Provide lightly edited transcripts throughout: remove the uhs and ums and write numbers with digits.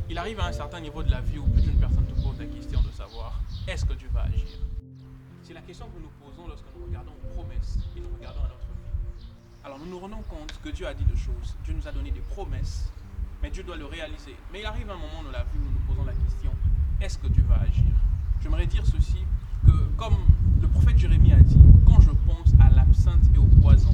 Il arrive à un certain niveau de la vie où plus d'une personne te pose la question de savoir est-ce que Dieu va agir. C'est la question que nous nous posons lorsque nous regardons aux promesses et nous regardons à notre vie. Alors nous nous rendons compte que Dieu a dit des choses, Dieu nous a donné des promesses, mais Dieu doit le réaliser. Mais il arrive un moment dans la vie où nous nous posons la question est-ce que Dieu va agir? J'aimerais dire ceci, que comme le prophète Jérémie a dit, quand je pense à l'absinthe et au poison,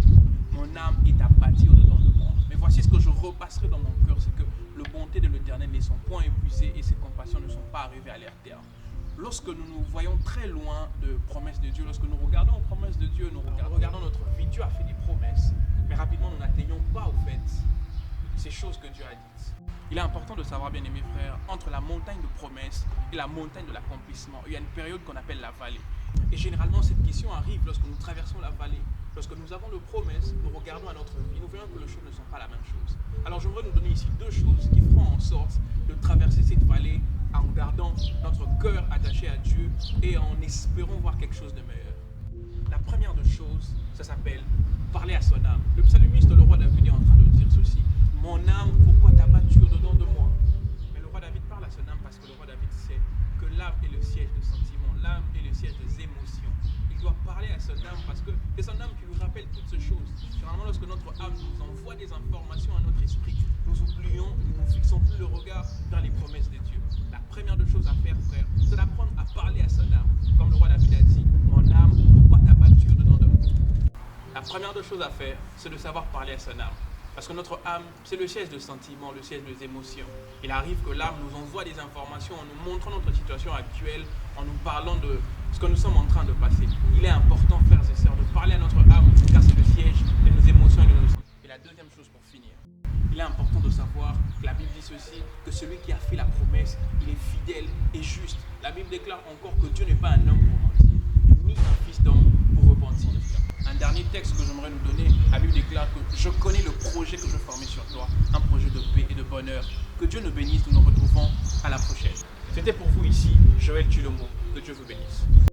mon âme est abattue au-dedans de moi. Mais voici ce que je repasserai dans mon cœur, c'est que le bonté de l'Éternel ne sont point épuisées et ses compassions ne sont pas arrivées à leur terme. Lorsque nous nous voyons très loin de promesses de Dieu, lorsque nous regardons aux promesses de Dieu, nous regardons notre vie, Dieu a fait des promesses, mais rapidement nous n'atteignons pas au fait ces choses que Dieu a dites. Il est important de savoir, bien aimés frères, entre la montagne de promesses et la montagne de l'accomplissement, il y a une période qu'on appelle la vallée. Et généralement, cette question arrive lorsque nous traversons la vallée. Lorsque nous avons de promesses, nous regardons à notre vie, nous voyons que les choses ne sont pas la même chose. Alors j'aimerais nous donner ici deux choses qui feront en sorte de traverser cette vallée en gardant notre cœur attaché à Dieu et en espérant voir quelque chose de meilleur. La première des choses, ça s'appelle parler à son âme. Le psalmiste, le roi David, est en train de dire ceci. Mon âme, pourquoi t'as battu au-dedans de moi? Mais le roi David parle à son âme parce que le roi David sait que l'âme est le siège des sentiments, l'âme est le siège des émotions. Il doit parler à son âme parce que c'est son âme qui lui rappelle toutes ces choses. Généralement, lorsque notre âme nous envoie des informations à notre esprit, nous oublions, nous ne fixons plus le regard dans les promesses de Dieu. La première des choses à faire, frère, c'est d'apprendre à parler à son âme. Comme le roi David a dit, mon âme, pourquoi t'as battu au-dedans de moi? La première des choses à faire, c'est de savoir parler à son âme. Parce que notre âme, c'est le siège de sentiments, le siège des émotions. Il arrive que l'âme nous envoie des informations en nous montrant notre situation actuelle, en nous parlant de ce que nous sommes en train de passer. Il est important, frères et sœurs, de parler à notre âme, car c'est le siège de nos émotions et de nos sentiments. Et la deuxième chose pour finir, il est important de savoir que la Bible dit ceci, que celui qui a fait la promesse, il est fidèle et juste. La Bible déclare encore que Dieu n'est pas un homme pour mentir, ni un fils d'homme pour repentir. Un dernier texte que j'aimerais nous donner, la Bible déclare que je connais le projet que je formais sur toi, un projet de paix et de bonheur. Que Dieu nous bénisse, nous nous retrouvons à la prochaine. C'était pour vous ici, Joël Tulomo. Que Dieu vous bénisse.